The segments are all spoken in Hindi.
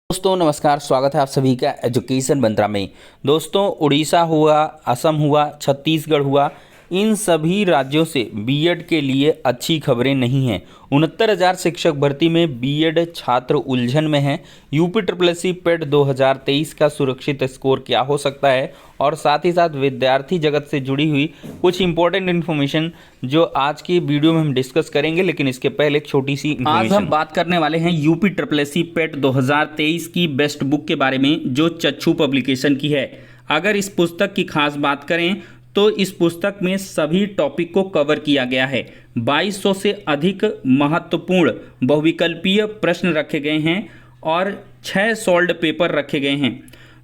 दोस्तों नमस्कार, स्वागत है आप सभी का एजुकेशन मंत्रा में। दोस्तों उड़ीसा हुआ, असम हुआ, छत्तीसगढ़ हुआ, इन सभी राज्यों से बीएड के लिए अच्छी खबरें नहीं हैं। 69,000 शिक्षक भर्ती में बीएड छात्र उलझन में हैं। यूपी ट्रिपल पेट 2023 का सुरक्षित स्कोर क्या हो सकता है, और साथ ही साथ विद्यार्थी जगत से जुड़ी हुई कुछ इंपॉर्टेंट इन्फॉर्मेशन जो आज की वीडियो में हम डिस्कस करेंगे। लेकिन इसके पहले एक छोटी सी आज हम बात करने वाले हैं यूपी ट्रिपल पेट 2023 की बेस्ट बुक के बारे में, जो चक्षु पब्लिकेशन की है। अगर इस पुस्तक की खास बात करें तो इस पुस्तक में सभी टॉपिक को कवर किया गया है। 2200 से अधिक महत्वपूर्ण बहुविकल्पीय प्रश्न रखे गए हैं और 6 सॉल्व्ड पेपर रखे गए हैं।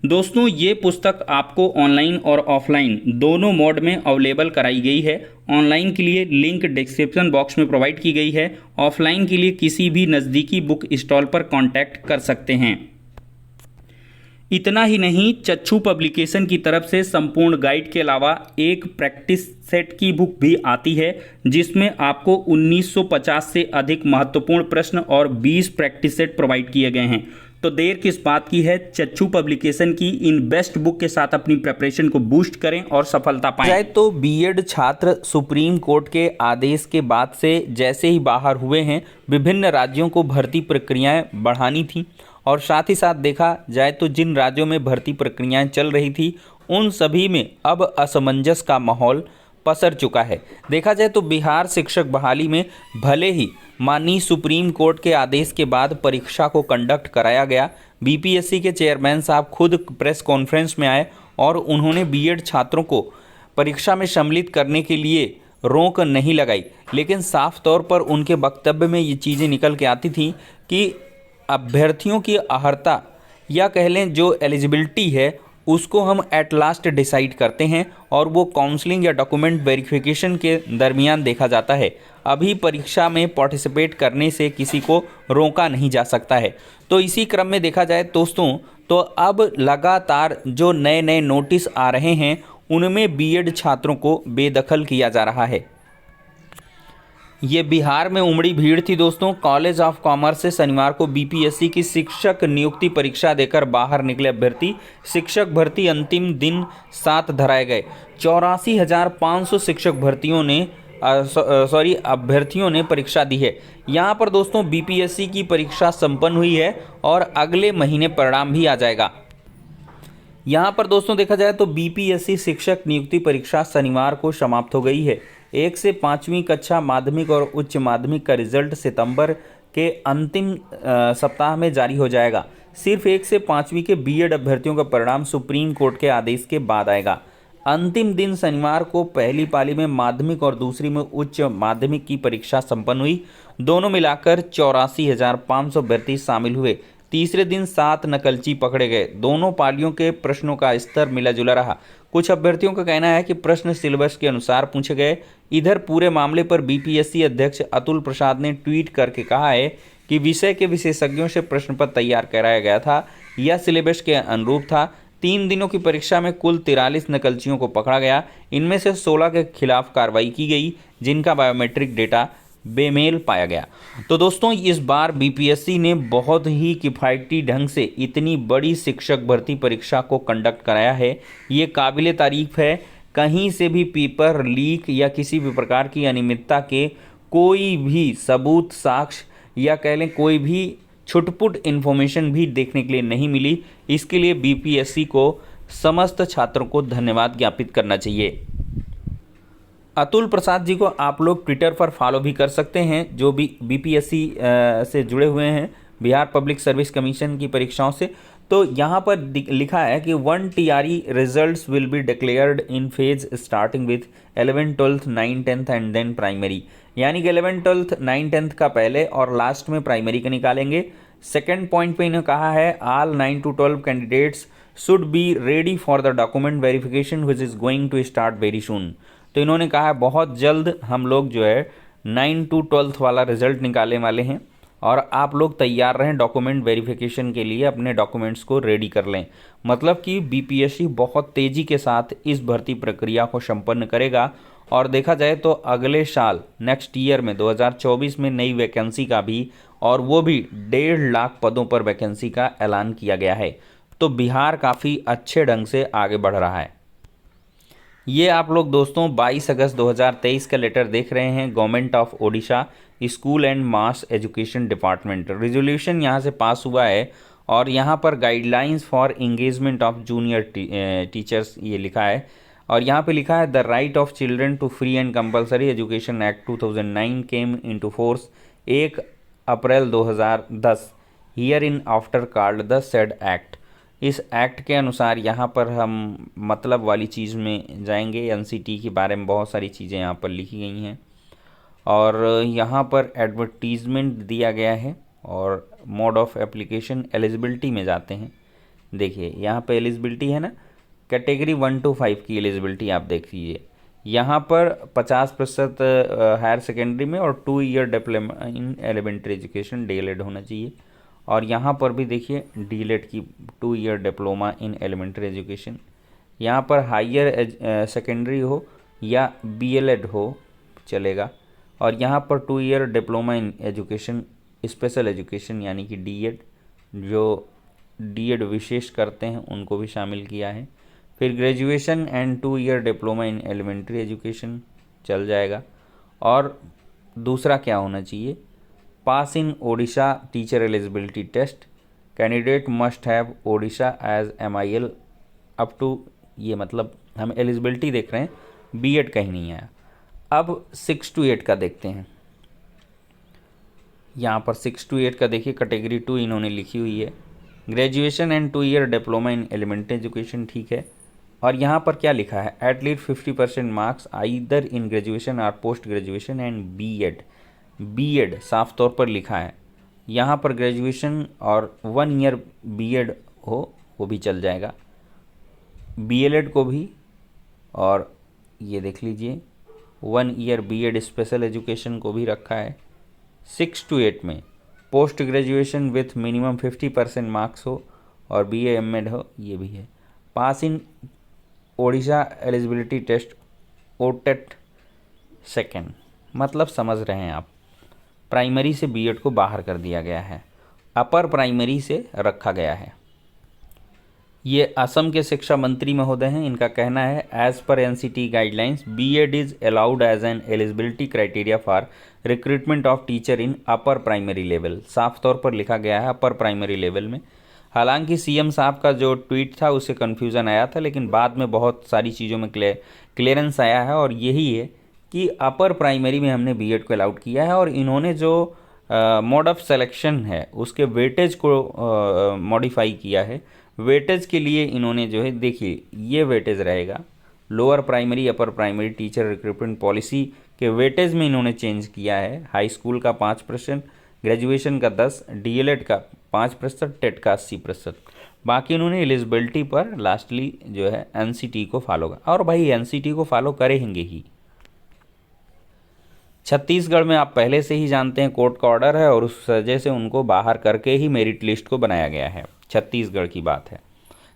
दोस्तों ये पुस्तक आपको ऑनलाइन और ऑफलाइन दोनों मोड में अवेलेबल कराई गई है। ऑनलाइन के लिए लिंक डिस्क्रिप्शन बॉक्स में प्रोवाइड की गई है। ऑफलाइन के लिए किसी भी नज़दीकी बुक स्टॉल पर कांटेक्ट कर सकते हैं। इतना ही नहीं, चक्षु पब्लिकेशन की तरफ से संपूर्ण गाइड के अलावा एक प्रैक्टिस सेट की बुक भी आती है, जिसमें आपको 1950 से अधिक महत्वपूर्ण प्रश्न और 20 प्रैक्टिस सेट प्रोवाइड किए गए हैं। तो देर किस बात की है, चक्षु पब्लिकेशन की इन बेस्ट बुक के साथ अपनी प्रिपरेशन को बूस्ट करें और सफलता पाएं। तो बीएड छात्र सुप्रीम कोर्ट के आदेश के बाद से जैसे ही बाहर हुए हैं, विभिन्न राज्यों को भर्ती प्रक्रियाएं बढ़ानी थी, और साथ ही साथ देखा जाए तो जिन राज्यों में भर्ती प्रक्रियाएं चल रही थी उन सभी में अब असमंजस का माहौल पसर चुका है। देखा जाए तो बिहार शिक्षक बहाली में भले ही माननीय सुप्रीम कोर्ट के आदेश के बाद परीक्षा को कंडक्ट कराया गया, बीपीएससी के चेयरमैन साहब खुद प्रेस कॉन्फ्रेंस में आए और उन्होंने बीएड छात्रों को परीक्षा में सम्मिलित करने के लिए रोक नहीं लगाई, लेकिन साफ तौर पर उनके वक्तव्य में ये चीज़ें निकल के आती थी कि अभ्यर्थियों की अहर्ता या कह लें जो एलिजिबिलिटी है उसको हम एट लास्ट डिसाइड करते हैं, और वो काउंसलिंग या डॉक्यूमेंट वेरिफिकेशन के दरमियान देखा जाता है। अभी परीक्षा में पार्टिसिपेट करने से किसी को रोका नहीं जा सकता है। तो इसी क्रम में देखा जाए दोस्तों, तो अब लगातार जो नए नए नोटिस आ रहे हैं उनमें बीएड छात्रों को बेदखल किया जा रहा है। ये बिहार में उमड़ी भीड़ थी दोस्तों। कॉलेज ऑफ कॉमर्स से शनिवार को बीपीएससी की शिक्षक नियुक्ति परीक्षा देकर बाहर निकले अभ्यर्थी शिक्षक भर्ती अंतिम दिन 7 धराए गए। 84,500 शिक्षक अभ्यर्थियों ने परीक्षा दी है। यहाँ पर दोस्तों बीपीएससी की परीक्षा संपन्न हुई है और अगले महीने परिणाम भी आ जाएगा। यहाँ पर दोस्तों देखा जाए तो बीपीएससी शिक्षक नियुक्ति परीक्षा शनिवार को समाप्त हो गई है। 1 से 5वीं कक्षा माध्यमिक और उच्च माध्यमिक का रिजल्ट सितंबर के अंतिम सप्ताह में जारी हो जाएगा। सिर्फ 1 से 5वीं के बीएड अभ्यर्थियों का परिणाम सुप्रीम कोर्ट के आदेश के बाद आएगा। अंतिम दिन शनिवार को पहली पाली में माध्यमिक और दूसरी में उच्च माध्यमिक की परीक्षा संपन्न हुई। दोनों मिलाकर 84,500 अभ्यर्थी शामिल हुए। तीसरे दिन 7 नकलची पकड़े गए। दोनों पालियों के प्रश्नों का स्तर मिला जुला रहा। कुछ अभ्यर्थियों का कहना है कि प्रश्न सिलेबस के अनुसार पूछे गए। इधर पूरे मामले पर बीपीएससी अध्यक्ष अतुल प्रसाद ने ट्वीट करके कहा है कि विषय के विशेषज्ञों से प्रश्न पत्र तैयार कराया गया था, यह सिलेबस के अनुरूप था। 3 दिनों की परीक्षा में कुल 43 नकलचियों को पकड़ा गया। इनमें से 16 के खिलाफ कार्रवाई की गई, जिनका बायोमेट्रिक डेटा बेमेल पाया गया। तो दोस्तों इस बार बीपीएससी ने बहुत ही किफ़ायती ढंग से इतनी बड़ी शिक्षक भर्ती परीक्षा को कंडक्ट कराया है। ये काबिले तारीफ है। कहीं से भी पेपर लीक या किसी भी प्रकार की अनियमितता के कोई भी सबूत, साक्ष्य या कह लें कोई भी छुटपुट इन्फॉर्मेशन भी देखने के लिए नहीं मिली। इसके लिए बीपीएससी को समस्त छात्रों को धन्यवाद ज्ञापित करना चाहिए। अतुल प्रसाद जी को आप लोग ट्विटर पर फॉलो भी कर सकते हैं, जो भी बीपीएससी से जुड़े हुए हैं, बिहार पब्लिक सर्विस कमीशन की परीक्षाओं से। तो यहाँ पर लिखा है कि 1 TRE results will be declared in phase starting with 11th, 12th, 9th, 10th and then primary. यानी कि 11th, 12th, 9th, 10th का पहले और लास्ट में प्राइमरी का निकालेंगे। सेकेंड पॉइंट पे इन्होंने कहा है all 9 to 12 candidates should be ready for the document verification which is going to start very soon. तो इन्होंने कहा है बहुत जल्द हम लोग जो है 9 to 12th वाला रिजल्ट निकालने वाले हैं, और आप लोग तैयार रहें डॉक्यूमेंट वेरिफिकेशन के लिए, अपने डॉक्यूमेंट्स को रेडी कर लें। मतलब कि बीपीएससी बहुत तेज़ी के साथ इस भर्ती प्रक्रिया को संपन्न करेगा और देखा जाए तो अगले साल नेक्स्ट ईयर में 2024 में नई वैकेंसी का भी, और वो भी 1.5 लाख पदों पर वैकेंसी का ऐलान किया गया है। तो बिहार काफ़ी अच्छे ढंग से आगे बढ़ रहा है। ये आप लोग दोस्तों 22 अगस्त 2023 का लेटर देख रहे हैं, government of Odisha school and mass education department. Resolution यहाँ से पास हुआ है और यहाँ पर guidelines for engagement of junior teachers ये लिखा है। और यहाँ पे लिखा है the right of children to free and compulsory education act 2009 came into force 1 April 2010 hereinafter called the said act. इस एक्ट के अनुसार यहाँ पर हम मतलब वाली चीज़ में जाएंगे। एनसीटी के बारे में बहुत सारी चीज़ें यहाँ पर लिखी गई हैं और यहाँ पर एडवर्टीजमेंट दिया गया है और मोड ऑफ एप्लीकेशन एलिजिबिलिटी में जाते हैं। देखिए यहाँ पे एलिजिबिलिटी है ना, कैटेगरी 1 to 5 की एलिजिबिलिटी आप देख लीजिए। यहाँ पर 50% हायर सेकेंडरी में और 2 year diploma in elementary education DElEd होना चाहिए। और यहाँ पर भी देखिए डीएलएड की 2 year diploma in elementary education. यहाँ पर हायर सेकेंडरी हो या बीएलएड हो चलेगा। और यहाँ पर 2 year diploma in education special education यानी कि डीएड, जो डीएड विशेष करते हैं उनको भी शामिल किया है। फिर graduation and 2 year diploma in elementary education चल जाएगा। और दूसरा क्या होना चाहिए, pass in Odisha teacher eligibility test, candidate must have Odisha as MIL up to, ये मतलब हम एलिजिबिलिटी देख रहे हैं, बीएड कहीं नहीं आया। अब 6 to 8 का देखते हैं। यहाँ पर 6 to 8 का देखिए कैटेगरी 2 इन्होंने लिखी हुई है, graduation and 2 year diploma in elementary education, ठीक है। और यहाँ पर क्या लिखा है, at least 50% marks either in graduation और post graduation and BEd. BEd साफ तौर पर लिखा है, यहाँ पर ग्रेजुएशन और 1 ईयर बीएड हो वो भी चल जाएगा, बीएलएड को भी। और ये देख लीजिए 1 ईयर बीएड स्पेशल एजुकेशन को भी रखा है। 6 to 8 में post graduation with minimum 50% marks हो और BA MAd हो, ये भी है। पास in Odisha eligibility test ओटेट second, मतलब समझ रहे हैं आप, प्राइमरी से बीएड को बाहर कर दिया गया है, अपर प्राइमरी से रखा गया है। ये असम के शिक्षा मंत्री महोदय हैं, इनका कहना है as per NCT guidelines BEd is allowed as an eligibility criteria for recruitment of teacher in upper primary level. साफ तौर पर लिखा गया है अपर प्राइमरी लेवल में। हालांकि सीएम साहब का जो ट्वीट था उससे कन्फ्यूज़न आया था, लेकिन बाद में बहुत सारी चीज़ों में क्लियरेंस आया है और यही है कि अपर प्राइमरी में हमने बीएड को अलाउड किया है। और इन्होंने जो मोड ऑफ सिलेक्शन है उसके वेटेज को मॉडिफाई किया है। वेटेज के लिए इन्होंने जो है, देखिए ये वेटेज रहेगा, lower primary upper primary teacher recruitment policy के वेटेज में इन्होंने चेंज किया है। हाई स्कूल का 5%, ग्रेजुएशन का 10%, डीएलएड का 5%, टेट का 80%। बाकी इन्होंने एलिजिबिलिटी पर लास्टली जो है एनसीटी को फॉलो कर, और भाई एनसीटी को फॉलो करेंगे ही। छत्तीसगढ़ में आप पहले से ही जानते हैं कोर्ट का ऑर्डर है और उस वजह से उनको बाहर करके ही मेरिट लिस्ट को बनाया गया है। छत्तीसगढ़ की बात है,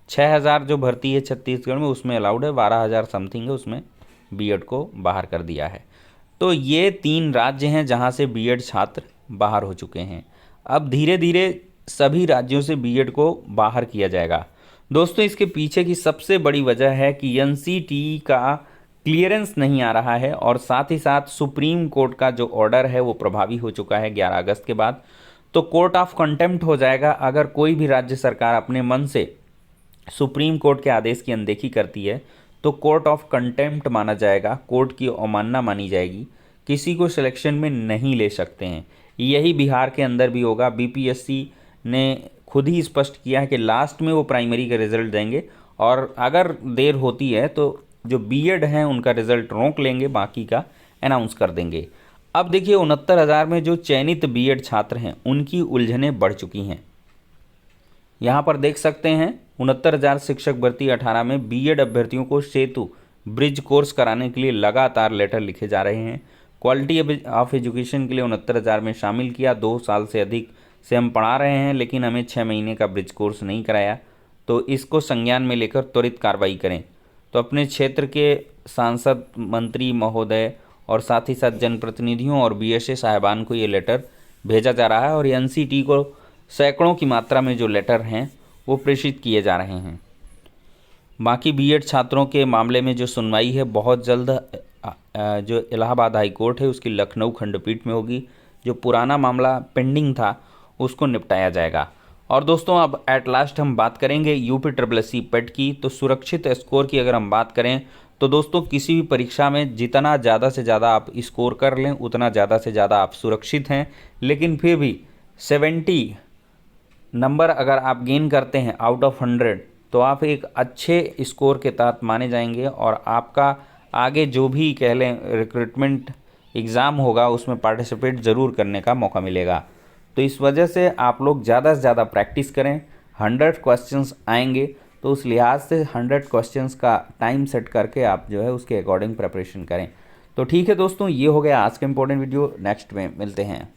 6000 जो भर्ती है छत्तीसगढ़ में उसमें अलाउड है, 12000 समथिंग है उसमें बीएड को बाहर कर दिया है। तो ये 3 राज्य हैं जहां से बीएड छात्र बाहर हो चुके हैं। अब धीरे धीरे सभी राज्यों से बीएड को बाहर किया जाएगा। दोस्तों इसके पीछे की सबसे बड़ी वजह है कि एनसीटी का क्लियरेंस नहीं आ रहा है और साथ ही साथ सुप्रीम कोर्ट का जो ऑर्डर है वो प्रभावी हो चुका है 11 अगस्त के बाद। तो कोर्ट ऑफ कंटेम्प्ट हो जाएगा अगर कोई भी राज्य सरकार अपने मन से सुप्रीम कोर्ट के आदेश की अनदेखी करती है, तो कोर्ट ऑफ कंटेम्प्ट माना जाएगा, कोर्ट की अवमानना मानी जाएगी, किसी को सिलेक्शन में नहीं ले सकते हैं। यही बिहार के अंदर भी होगा। बीपीएससी ने खुद ही स्पष्ट किया है कि लास्ट में वो प्राइमरी का रिजल्ट देंगे और अगर देर होती है तो जो बीएड हैं उनका रिजल्ट रोक लेंगे, बाकी का अनाउंस कर देंगे। अब देखिए 69,000 में जो चयनित बीएड छात्र हैं उनकी उलझनें बढ़ चुकी हैं। यहाँ पर देख सकते हैं 69,000 शिक्षक भर्ती 18 में बीएड अभ्यर्थियों को सेतु ब्रिज कोर्स कराने के लिए लगातार लेटर लिखे जा रहे हैं। क्वालिटी ऑफ एजुकेशन के लिए 69,000 में शामिल किया। 2 साल से अधिक से हम पढ़ा रहे हैं, लेकिन हमें 6 महीने का ब्रिज कोर्स नहीं कराया, तो इसको संज्ञान में लेकर त्वरित कार्रवाई करें। तो अपने क्षेत्र के सांसद, मंत्री महोदय और साथ ही साथ जनप्रतिनिधियों और बीएसए साहिबान को ये लेटर भेजा जा रहा है, और एनसीटी को सैकड़ों की मात्रा में जो लेटर हैं वो प्रेषित किए जा रहे हैं। बाकी बीएड छात्रों के मामले में जो सुनवाई है बहुत जल्द जो इलाहाबाद हाई कोर्ट है उसकी लखनऊ खंडपीठ में होगी। जो पुराना मामला पेंडिंग था उसको निपटाया जाएगा। और दोस्तों अब एट लास्ट हम बात करेंगे UPSSC पेट की। तो सुरक्षित स्कोर की अगर हम बात करें तो दोस्तों किसी भी परीक्षा में जितना ज़्यादा से ज़्यादा आप स्कोर कर लें उतना ज़्यादा से ज़्यादा आप सुरक्षित हैं। लेकिन फिर भी 70 नंबर अगर आप गेन करते हैं आउट ऑफ 100 तो आप एक अच्छे स्कोर के तहत माने जाएंगे, और आपका आगे जो भी कह लें रिक्रूटमेंट एग्ज़ाम होगा उसमें पार्टिसिपेट ज़रूर करने का मौका मिलेगा। तो इस वजह से आप लोग ज़्यादा से ज़्यादा प्रैक्टिस करें। 100 क्वेश्चंस आएंगे तो उस लिहाज से 100 क्वेश्चंस का टाइम सेट करके आप जो है उसके अकॉर्डिंग प्रिपरेशन करें। तो ठीक है दोस्तों, ये हो गया आज का इंपॉर्टेंट वीडियो। नेक्स्ट में मिलते हैं।